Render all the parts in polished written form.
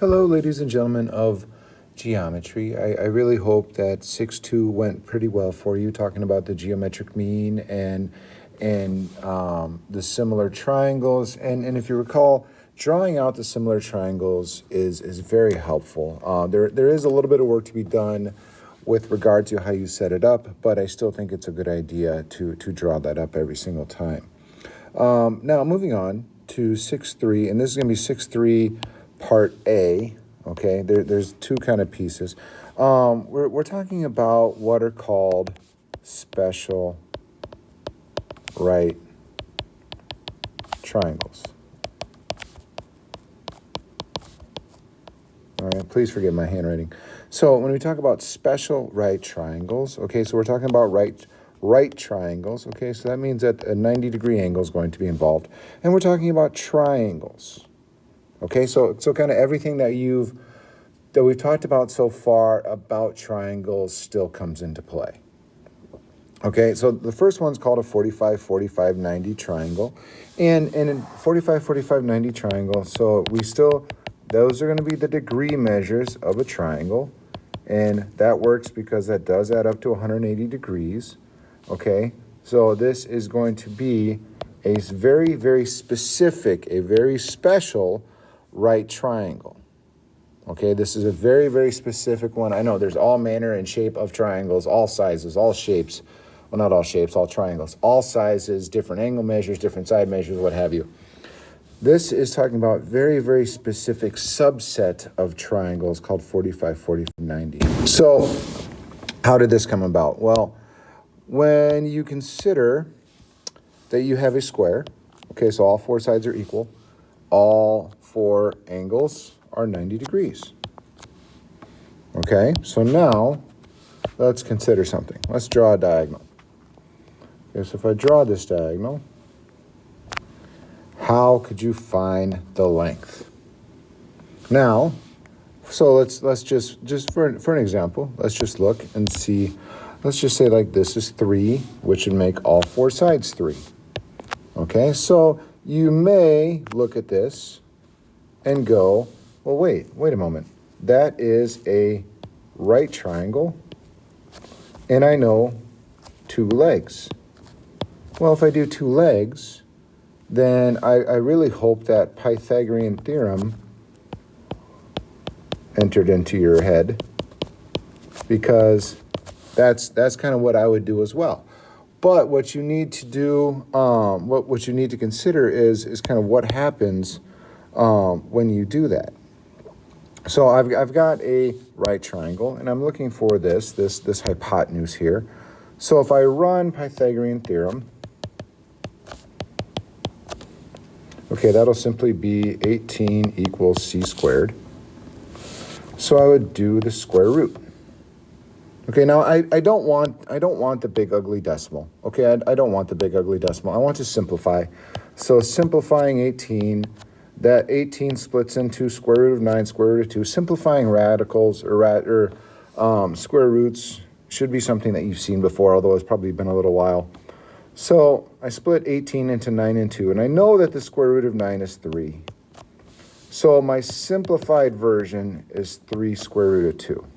Hello, ladies and gentlemen of geometry. I really hope that 6-2 went pretty well for you, talking about the geometric mean and the similar triangles. And if you recall, drawing out the similar triangles is very helpful. There is a little bit of work to be done with regard to how you set it up, but I still think it's a good idea to draw that up every single time. Now, moving on to 6-3, and this is going to be 6-3 Part A, okay? There's two kind of pieces. We're talking about what are called special right triangles. All right, please forgive my handwriting. So when we talk about special right triangles, okay, so we're talking about right triangles, okay? So that means that a 90-degree angle is going to be involved. And we're talking about triangles. Okay, so kind of everything that we've talked about so far about triangles still comes into play. Okay, so the first one's called a 45-45-90 triangle. And in 45-45-90 triangle, so those are going to be the degree measures of a triangle. And that works because that does add up to 180 degrees. Okay, so this is going to be a very, very specific, a very special right triangle. Okay, this is a very, very specific one. I know there's all manner and shape of triangles, all sizes, all shapes. Well, not all shapes, all triangles. All sizes, different angle measures, different side measures, what have you. This is talking about very, very specific subset of triangles called 45-45-90. So how did this come about? Well, when you consider that you have a square, okay, so all four sides are equal, all four angles are 90 degrees. Okay, so now let's consider something. Let's draw a diagonal. Okay, so if I draw this diagonal, how could you find the length? Now, so let's just for an example, let's just look and see. Let's just say like this is 3, which would make all four sides 3. Okay, so you may look at this and go, well, wait a moment. That is a right triangle, and I know 2 legs. Well, if I do 2 legs, then I really hope that Pythagorean theorem entered into your head, because that's kind of what I would do as well. But what you need to do, what you need to consider is kind of what happens when you do that. So I've got a right triangle, and I'm looking for this hypotenuse here. So if I run Pythagorean theorem, okay, that'll simply be 18 equals c squared. So I would do the square root. Okay, now I don't want the big ugly decimal. Okay, I don't want the big ugly decimal. I want to simplify. So simplifying 18, that 18 splits into square root of 9, square root of 2. Simplifying radicals or square roots should be something that you've seen before, although it's probably been a little while. So I split 18 into 9 and 2, and I know that the square root of 9 is 3. So my simplified version is 3 square root of 2.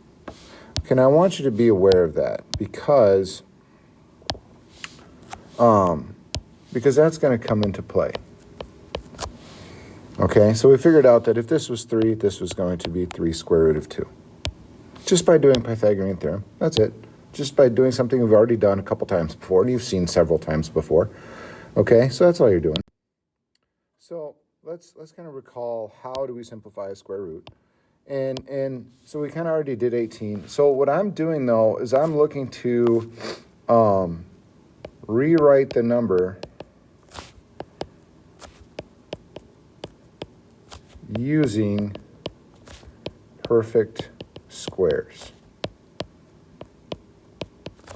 Okay, now I want you to be aware of that because that's going to come into play. Okay, so we figured out that if this was 3, this was going to be 3 square root of 2. Just by doing Pythagorean theorem, that's it. Just by doing something we've already done a couple times before, and you've seen several times before. Okay, so that's all you're doing. So let's kind of recall, how do we simplify a square root? And so we kind of already did 18. So what I'm doing, though, is I'm looking to rewrite the number using perfect squares.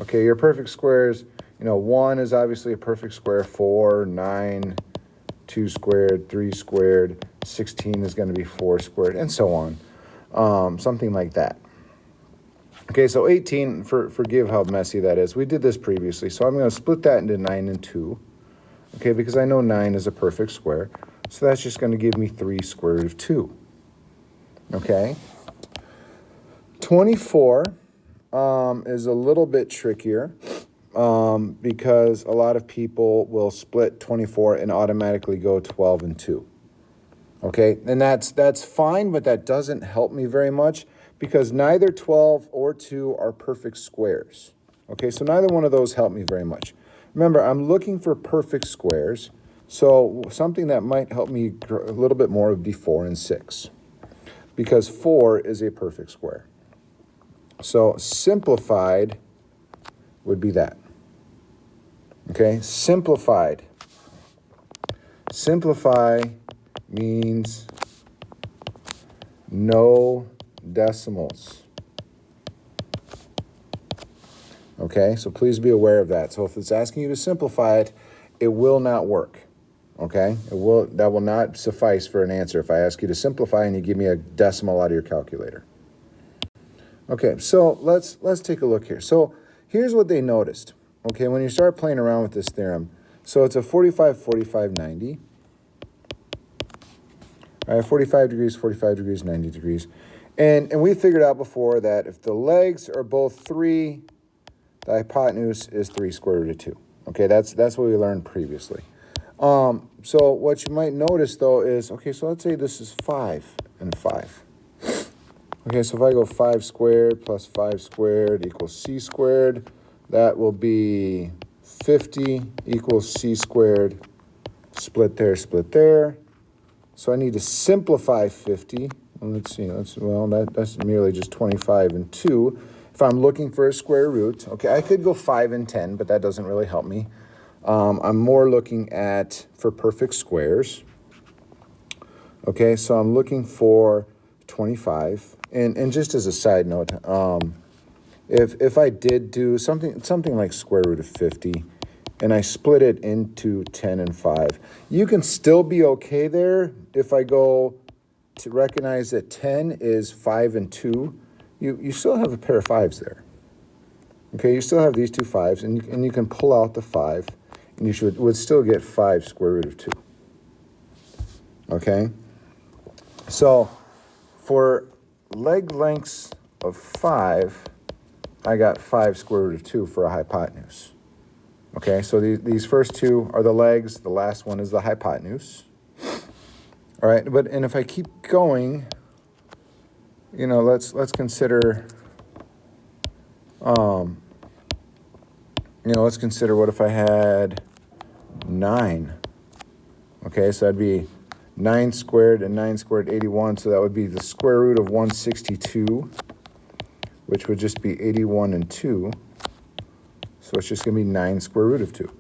Okay, your perfect squares, 1 is obviously a perfect square, 4, 9, 2 squared, 3 squared, 16 is going to be 4 squared, and so on. Something like that. Okay, so 18, forgive how messy that is. We did this previously, so I'm going to split that into 9 and 2. Okay, because I know 9 is a perfect square. So that's just going to give me 3 square root of 2. Okay. 24 is a little bit trickier because a lot of people will split 24 and automatically go 12 and 2. Okay, and that's fine, but that doesn't help me very much because neither 12 or 2 are perfect squares. Okay, so neither one of those help me very much. Remember, I'm looking for perfect squares, so something that might help me a little bit more would be 4 and 6 because 4 is a perfect square. So simplified would be that. Okay, simplified. Simplify means no decimals. Okay, so please be aware of that. So if it's asking you to simplify it, it will not work. Okay, that will not suffice for an answer if I ask you to simplify and you give me a decimal out of your calculator. Okay, so let's take a look here. So here's what they noticed. Okay, when you start playing around with this theorem, so it's a 45, 45, 90. All right, 45 degrees, 90 degrees. And we figured out before that if the legs are both 3, the hypotenuse is 3 square root of 2. Okay, that's what we learned previously. So what you might notice, though, is, okay, so let's say this is 5 and 5. Okay, so if I go 5 squared plus 5 squared equals c squared, that will be 50 equals c squared, split there. So I need to simplify 50. Well, let's see, that's merely just 25 and 2. If I'm looking for a square root, okay, I could go 5 and 10, but that doesn't really help me. I'm more looking at for perfect squares. Okay, so I'm looking for 25. And just as a side note, if I did do something like square root of 50, and I split it into 10 and 5, you can still be okay there if I go to recognize that 10 is 5 and 2. You still have a pair of 5s there. Okay, you still have these two 5s, and you can pull out the 5, and you would still get 5 square root of 2. Okay? So for leg lengths of 5, I got 5 square root of 2 for a hypotenuse. Okay, so these first two are the legs. The last one is the hypotenuse. All right, and if I keep going, let's consider, let's consider what if I had 9. Okay, so that'd be 9 squared and 9 squared, 81. So that would be the square root of 162, which would just be 81 and 2. So it's just going to be 9 square root of 2.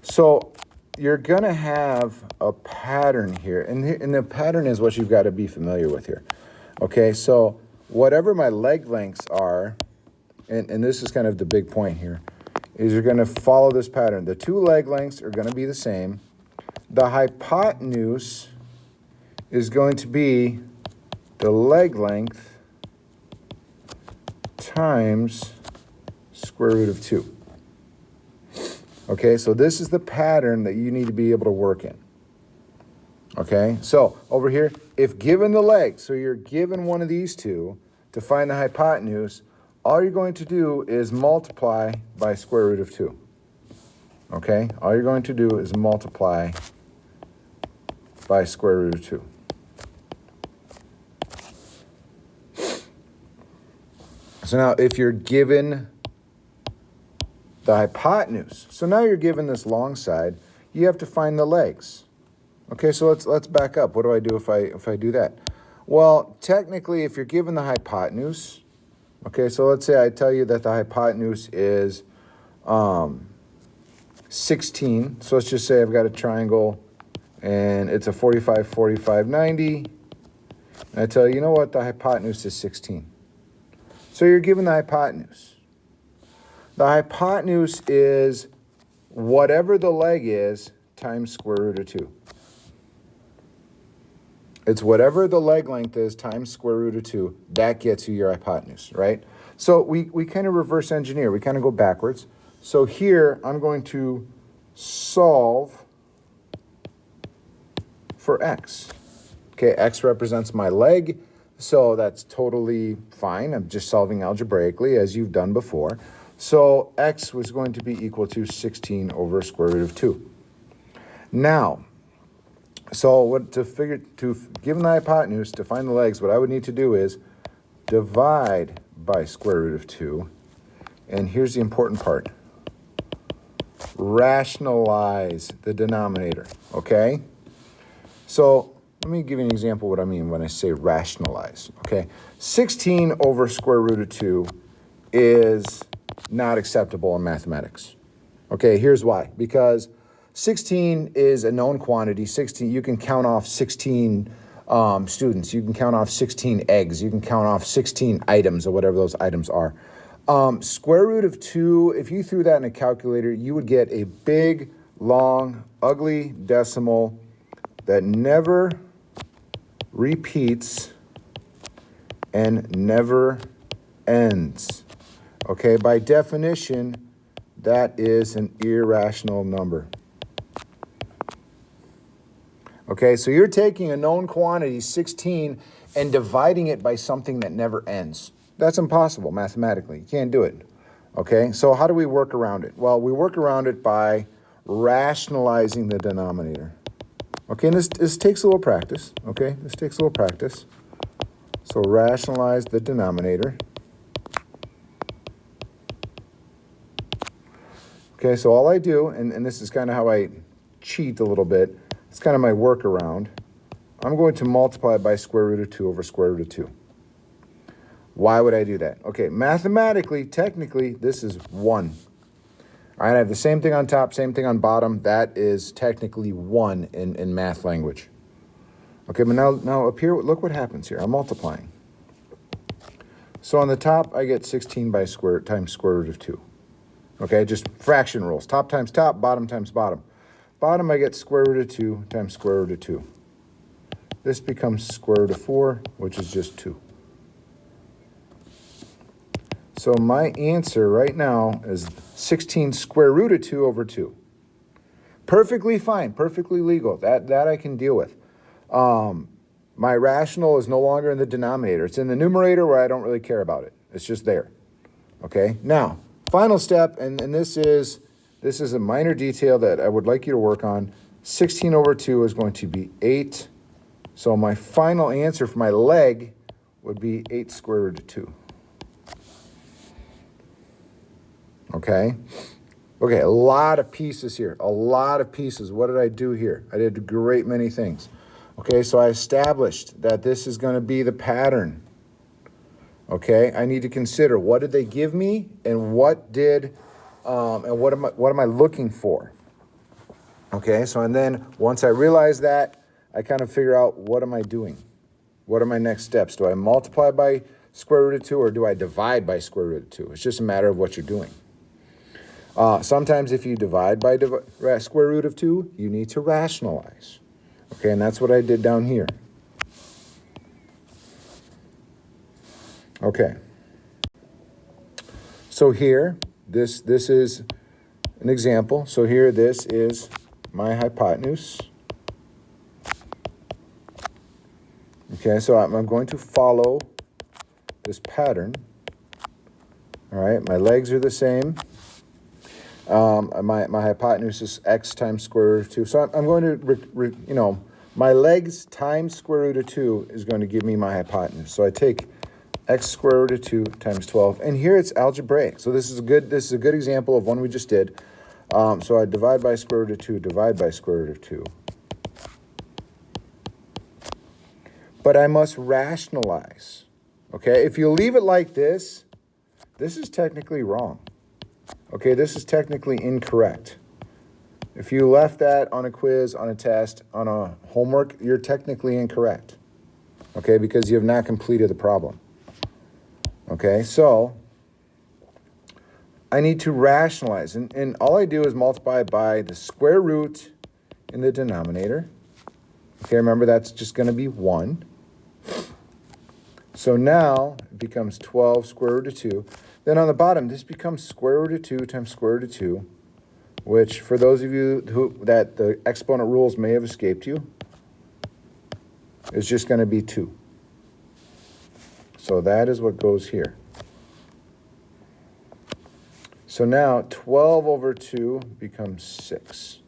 So you're going to have a pattern here. And the pattern is what you've got to be familiar with here. Okay, so whatever my leg lengths are, and this is kind of the big point here, is you're going to follow this pattern. The two leg lengths are going to be the same. The hypotenuse is going to be the leg length times square root of 2. Okay, so this is the pattern that you need to be able to work in. Okay, so over here, if given the leg, so you're given one of these two to find the hypotenuse, all you're going to do is multiply by square root of 2. Okay, all you're going to do is multiply by square root of 2. So now if you're given the hypotenuse, so now you're given this long side, you have to find the legs. Okay, so let's back up. What do I do if I do that? Well, technically, if you're given the hypotenuse, okay, so let's say I tell you that the hypotenuse is 16. So let's just say I've got a triangle and it's a 45, 45, 90. And I tell you, you know what? The hypotenuse is 16. So you're given the hypotenuse. The hypotenuse is whatever the leg is times square root of 2. It's whatever the leg length is times square root of 2. That gets you your hypotenuse, right? So we kind of reverse engineer. We kind of go backwards. So here I'm going to solve for x. Okay, x represents my leg. So that's totally fine. I'm just solving algebraically as you've done before. So x was going to be equal to 16 over square root of 2. Now, so given the hypotenuse, to find the legs, what I would need to do is divide by square root of 2. And here's the important part. Rationalize the denominator, okay? So let me give you an example of what I mean when I say rationalize, okay? 16 over square root of 2 is not acceptable in mathematics. Okay, here's why. Because 16 is a known quantity. 16, you can count off 16 students. You can count off 16 eggs. You can count off 16 items or whatever those items are. Square root of 2, if you threw that in a calculator, you would get a big, long, ugly decimal that never repeats and never ends. Okay, by definition, that is an irrational number. Okay, so you're taking a known quantity, 16, and dividing it by something that never ends. That's impossible mathematically. You can't do it. Okay, so how do we work around it? Well, we work around it by rationalizing the denominator. Okay, and this takes a little practice. Okay, this takes a little practice. So rationalize the denominator. Okay, so all I do, and this is kind of how I cheat a little bit, it's kind of my workaround. I'm going to multiply by square root of 2 over square root of 2. Why would I do that? Okay, mathematically, technically, this is 1. All right, I have the same thing on top, same thing on bottom. That is technically 1 in math language. Okay, but now up here, look what happens here. I'm multiplying. So on the top, I get 16 times square root of 2. Okay, just fraction rules. Top times top, bottom times bottom. Bottom, I get square root of 2 times square root of 2. This becomes square root of 4, which is just 2. So my answer right now is 16 square root of 2 over 2. Perfectly fine, perfectly legal. That I can deal with. My rational is no longer in the denominator. It's in the numerator where I don't really care about it. It's just there. Okay, now, final step, and this is a minor detail that I would like you to work on. 16 over 2 is going to be 8. So my final answer for my leg would be 8 square root of 2. Okay? Okay, a lot of pieces here. A lot of pieces. What did I do here? I did a great many things. Okay, so I established that this is going to be the pattern. Okay, I need to consider what did they give me and what am I looking for? Okay, so and then once I realize that, I kind of figure out what am I doing? What are my next steps? Do I multiply by square root of 2 or do I divide by square root of 2? It's just a matter of what you're doing. Sometimes if you divide by square root of 2, you need to rationalize. Okay, and that's what I did down here. Okay. So here, this is an example. So here, this is my hypotenuse. Okay, so I'm going to follow this pattern. All right, my legs are the same. My hypotenuse is x times square root of 2. So I'm going to, my legs times square root of 2 is going to give me my hypotenuse. So I take x square root of 2 times 12. And here it's algebraic. So this is a good example of one we just did. So I divide by square root of 2, divide by square root of 2. But I must rationalize. Okay, if you leave it like this is technically wrong. Okay, this is technically incorrect. If you left that on a quiz, on a test, on a homework, you're technically incorrect. Okay, because you have not completed the problem. Okay, so I need to rationalize. And all I do is multiply by the square root in the denominator. Okay, remember that's just going to be 1. So now it becomes 12 square root of 2. Then on the bottom, this becomes square root of 2 times square root of 2, which for those of you that the exponent rules may have escaped you, is just going to be 2. So that is what goes here. So now 12 over 2 becomes 6.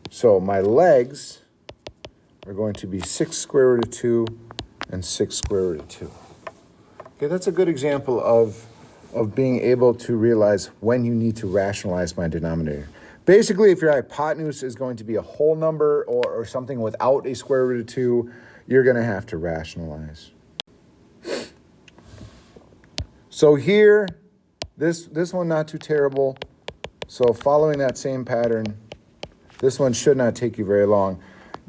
So my legs are going to be 6 square root of 2 and 6 square root of 2. Okay, that's a good example of being able to realize when you need to rationalize my denominator. Basically, if your hypotenuse is going to be a whole number or something without a square root of 2, you're going to have to rationalize. So here, this one not too terrible. So following that same pattern, this one should not take you very long.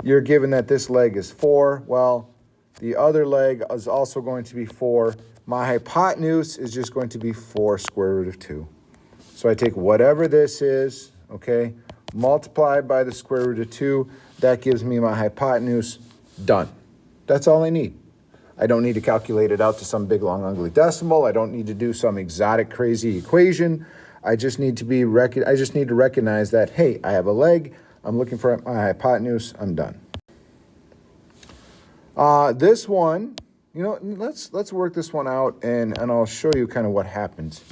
You're given that this leg is 4. Well, the other leg is also going to be 4. My hypotenuse is just going to be 4 square root of 2. So I take whatever this is, okay, multiply by the square root of 2. That gives me my hypotenuse. Done. That's all I need. I don't need to calculate it out to some big, long, ugly decimal. I don't need to do some exotic, crazy equation. I just need to recognize that, hey, I have a leg. I'm looking for my hypotenuse. I'm done. This one, let's work this one out, and I'll show you kind of what happens.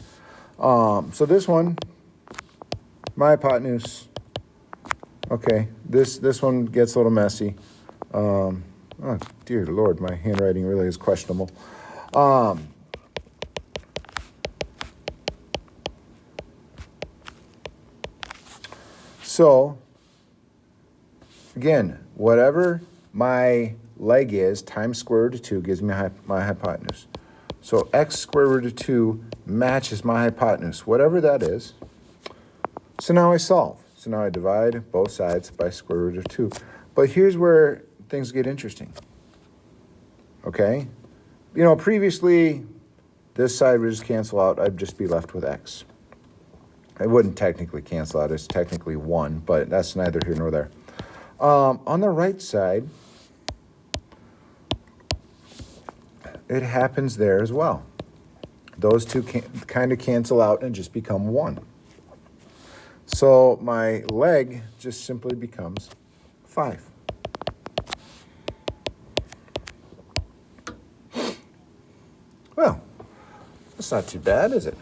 So this one, my hypotenuse. Okay, this one gets a little messy. Oh, dear Lord, my handwriting really is questionable. So, again, whatever my leg is times square root of 2 gives me my hypotenuse. So x square root of 2 matches my hypotenuse, whatever that is. So now I solve. So now I divide both sides by square root of 2. But here's where things get interesting. Okay? Previously, this side would just cancel out. I'd just be left with x. It wouldn't technically cancel out. It's technically 1, but that's neither here nor there. On the right side, it happens there as well. Those two kind of cancel out and just become 1. So my leg just simply becomes 5. Well, that's not too bad, is it?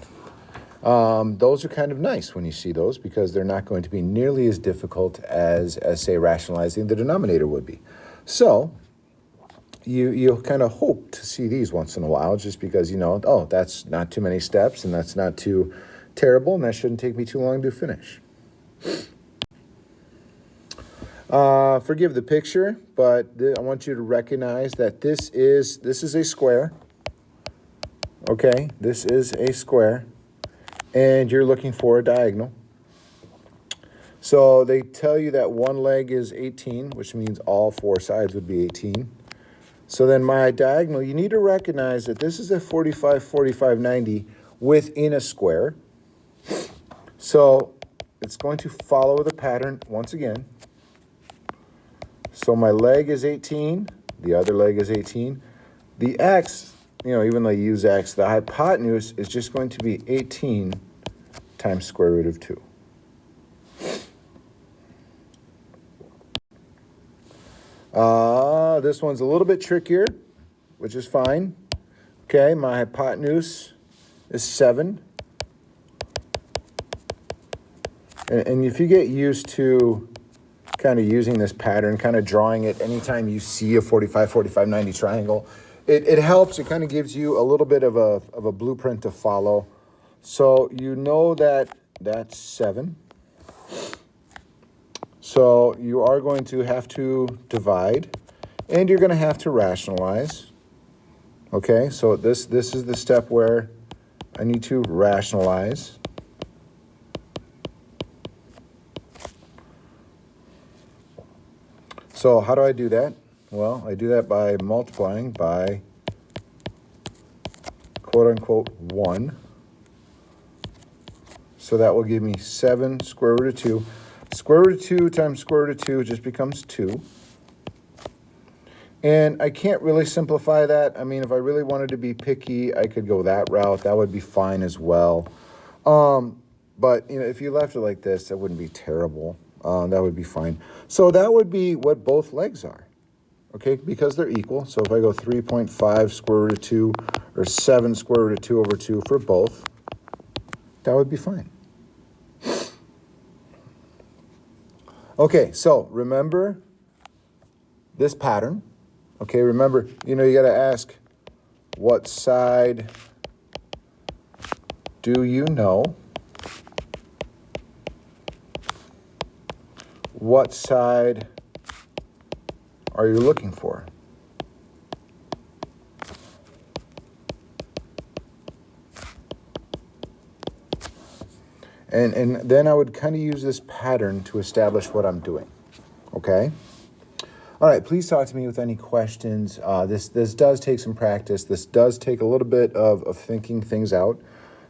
Those are kind of nice when you see those because they're not going to be nearly as difficult as say, rationalizing the denominator would be. So you'll kind of hope to see these once in a while just because, oh, that's not too many steps and that's not too terrible and that shouldn't take me too long to finish. Forgive the picture, but I want you to recognize that this is a square. Okay, this is a square, and you're looking for a diagonal. So they tell you that one leg is 18, which means all 4 sides would be 18. So then my diagonal, you need to recognize that this is a 45, 45, 90 within a square. So it's going to follow the pattern once again. So my leg is 18, the other leg is 18. The x, even though you use x, the hypotenuse is just going to be 18 times square root of 2. This one's a little bit trickier, which is fine. Okay, my hypotenuse is 7. And if you get used to kind of using this pattern, kind of drawing it anytime you see a 45, 45, 90 triangle, it helps. It kind of gives you a little bit of a blueprint to follow. So you know that that's 7. So you are going to have to divide, and you're going to have to rationalize. Okay, so this is the step where I need to rationalize. So how do I do that? Well, I do that by multiplying by quote-unquote 1. So that will give me 7 square root of 2. Square root of 2 times square root of 2 just becomes 2. And I can't really simplify that. I mean, if I really wanted to be picky, I could go that route. That would be fine as well. But, if you left it like this, that wouldn't be terrible. That would be fine. So that would be what both legs are. okay, because they're equal. So if I go 3.5 square root of 2 or 7 square root of 2 over 2 for both, that would be fine. Okay, so remember this pattern. Okay, remember, you got to ask, what side do you know? What side are you looking for? And then I would kind of use this pattern to establish what I'm doing, okay? All right, please talk to me with any questions. This does take some practice. This does take a little bit of thinking things out.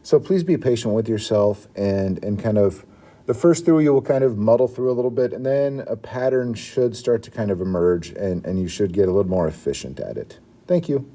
So please be patient with yourself and kind of, the first through you will kind of muddle through a little bit, and then a pattern should start to kind of emerge, and you should get a little more efficient at it. Thank you.